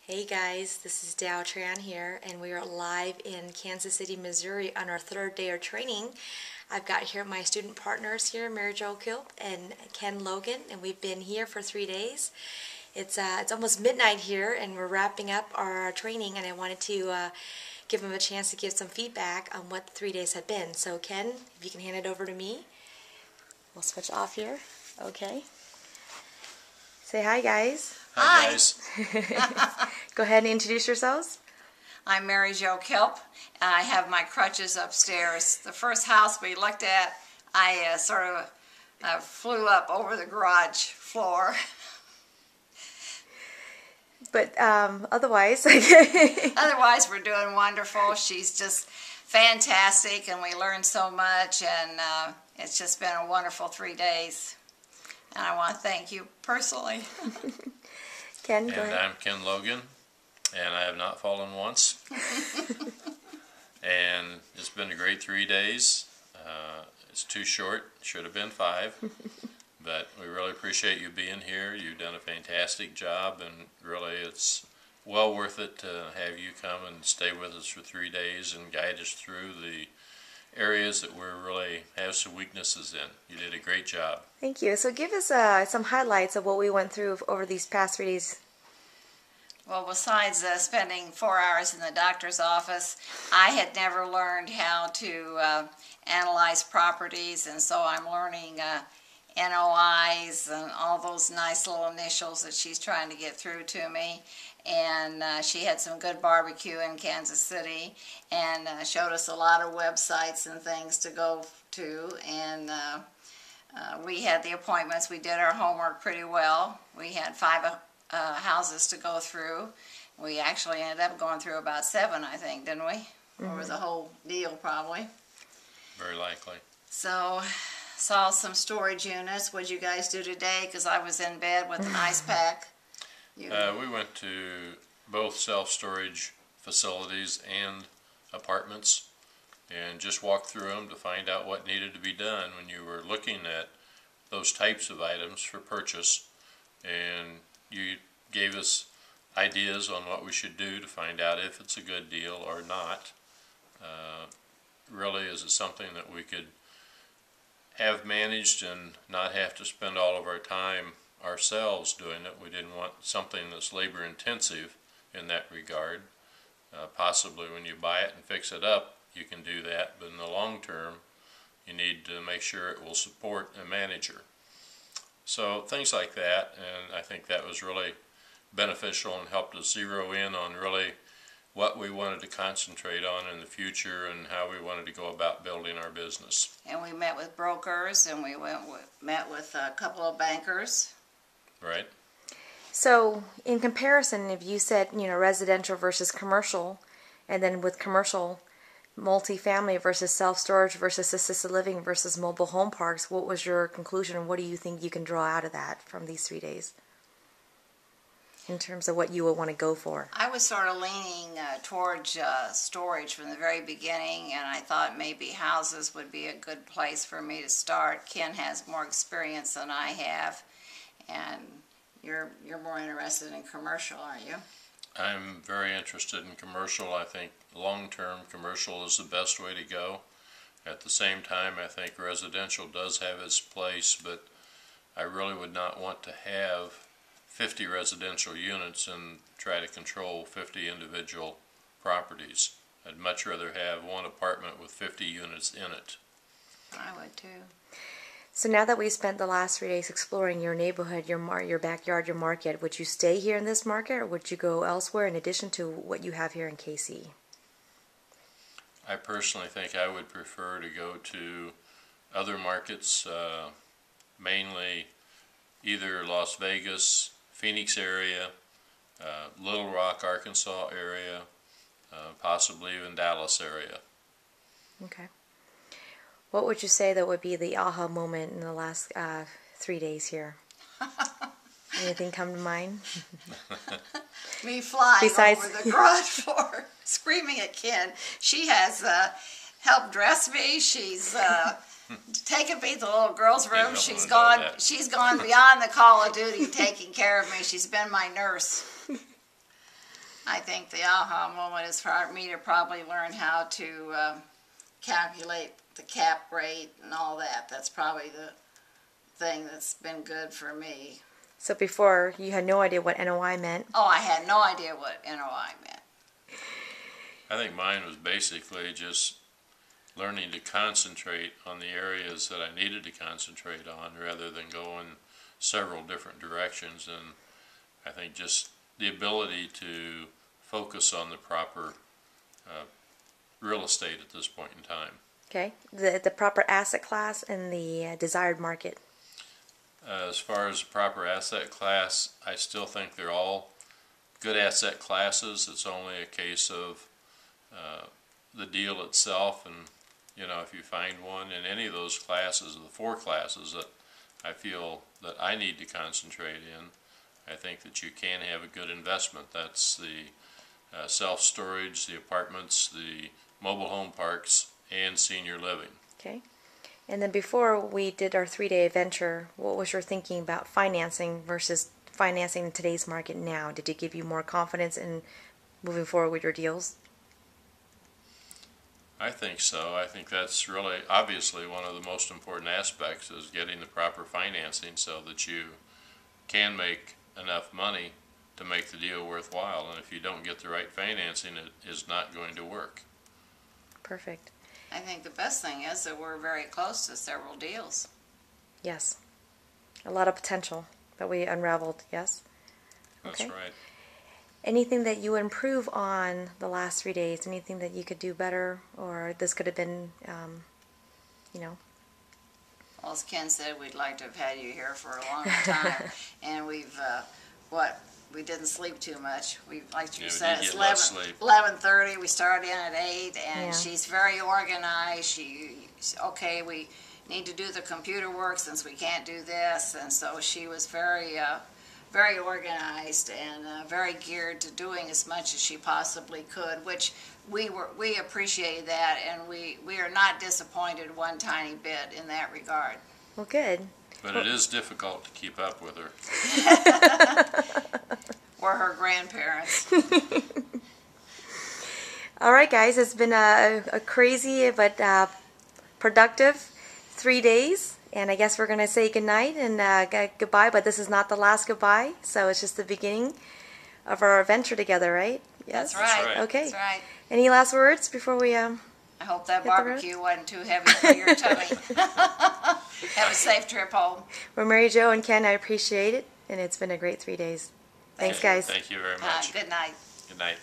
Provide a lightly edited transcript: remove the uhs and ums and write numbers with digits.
Hey guys, this is Dow Tran here, and we are live in Kansas City, Missouri on our third day of training. I've got here my student partners here, Mary Jo Kilp and Ken Logan, and we've been here for 3 days. It's almost midnight here, and we're wrapping up our training, and I wanted to give them a chance to give some feedback on what the 3 days have been. So Ken, if you can hand it over to me. We'll switch off here. Okay. Say hi, guys. Hi, guys. Go ahead and introduce yourselves. I'm Mary Jo Kilp. I have my crutches upstairs. The first house we looked at, I sort of flew up over the garage floor. But otherwise... Otherwise, we're doing wonderful. She's just fantastic, and we learned so much, and it's just been a wonderful 3 days. And I want to thank you personally. Ken, go ahead. I'm Ken Logan, and I have not fallen once. And it's been a great 3 days. It's too short, should have been 5. But we really appreciate you being here. You've done a fantastic job, and really it's well worth it to have you come and stay with us for 3 days and guide us through the areas that we really have some weaknesses in. You did a great job. Thank you. So give us some highlights of what we went through over these past 3 days. Well, besides spending 4 hours in the doctor's office, I had never learned how to analyze properties, and so I'm learning NOIs and all those nice little initials that she's trying to get through to me. And she had some good barbecue in Kansas City, and showed us a lot of websites and things to go to, and we had the appointments. We did our homework pretty well. We had 5 houses to go through. We actually ended up going through about 7, I think, didn't we? Mm-hmm. Over the whole deal, probably. Very likely. So, saw some storage units. What'd you guys do today? Because I was in bed with an ice pack. We went to both self-storage facilities and apartments and just walked through them to find out what needed to be done when you were looking at those types of items for purchase. And you gave us ideas on what we should do to find out if it's a good deal or not. Really, is it something that we could have managed and not have to spend all of our time ourselves doing it? We didn't want something that's labor intensive in that regard. Possibly when you buy it and fix it up, you can do that, but in the long term, you need to make sure it will support a manager. So things like that, and I think that was really beneficial and helped us zero in on really what we wanted to concentrate on in the future and how we wanted to go about building our business. And we met with brokers, and we met with a couple of bankers. Right. So in comparison, if you said, residential versus commercial, and then with commercial, multifamily versus self-storage versus assisted living versus mobile home parks, what was your conclusion? What do you think you can draw out of that from these 3 days in terms of what you would want to go for? I was sort of leaning towards storage from the very beginning, and I thought maybe houses would be a good place for me to start. Ken has more experience than I have, and you're more interested in commercial, aren't you? I'm very interested in commercial. I think long-term commercial is the best way to go. At the same time, I think residential does have its place, but I really would not want to have 50 residential units and try to control 50 individual properties. I'd much rather have one apartment with 50 units in it. I would too. So now that we spent the last 3 days exploring your neighborhood, your backyard, your market, would you stay here in this market, or would you go elsewhere in addition to what you have here in KC? I personally think I would prefer to go to other markets, mainly either Las Vegas, Phoenix area, Little Rock, Arkansas area, possibly even Dallas area. Okay. What would you say that would be the aha moment in the last 3 days here? Anything come to mind? Me flying Besides... over the garage floor, screaming at Ken. She has helped dress me. She's taken me to the little girl's room. She's gone beyond the call of duty taking care of me. She's been my nurse. I think the aha moment is for me to probably learn how to calculate the cap rate and all that. That's probably the thing that's been good for me. So before, you had no idea what NOI meant. Oh, I had no idea what NOI meant. I think mine was basically just learning to concentrate on the areas that I needed to concentrate on rather than go in several different directions. And I think just the ability to focus on the proper real estate at this point in time. Okay. The proper asset class and the desired market. As far as the proper asset class, I still think they're all good asset classes. It's only a case of the deal itself, and you know, if you find one in any of those classes, the four classes that I feel that I need to concentrate in, I think that you can have a good investment. That's the self-storage, the apartments, the mobile home parks, and senior living. Okay. And then before we did our 3-day adventure, what was your thinking about financing versus financing in today's market now? Did it give you more confidence in moving forward with your deals? I think so. I think that's really obviously one of the most important aspects is getting the proper financing so that you can make enough money to make the deal worthwhile. And if you don't get the right financing, it is not going to work. Perfect. I think the best thing is that we're very close to several deals. Yes. A lot of potential that we unraveled, yes? That's Okay. right. Anything that you improve on the last 3 days? Anything that you could do better, or this could have been, you know? Well, as Ken said, we'd like to have had you here for a longer time, and we've we didn't sleep too much. We, like you Yeah, we said, did it's get less sleep. 11:30. We started in at 8, and Yeah. she's very organized. Okay, we need to do the computer work since we can't do this, and so she was very very organized and very geared to doing as much as she possibly could, which we appreciate that, and we are not disappointed one tiny bit in that regard. Well, good. But it is difficult to keep up with her. We're her grandparents. All right, guys. It's been a crazy but productive 3 days. And I guess we're going to say goodnight and goodbye, but this is not the last goodbye. So it's just the beginning of our adventure together, right? Yes? That's right. right. Okay. That's right. Any last words before we... I hope that Hit the road. barbecue wasn't too heavy for your tummy. Have a safe trip home. Well, Mary Jo and Ken, I appreciate it. And it's been a great 3 days. Thanks, guys. Thank you very much. Good night. Good night.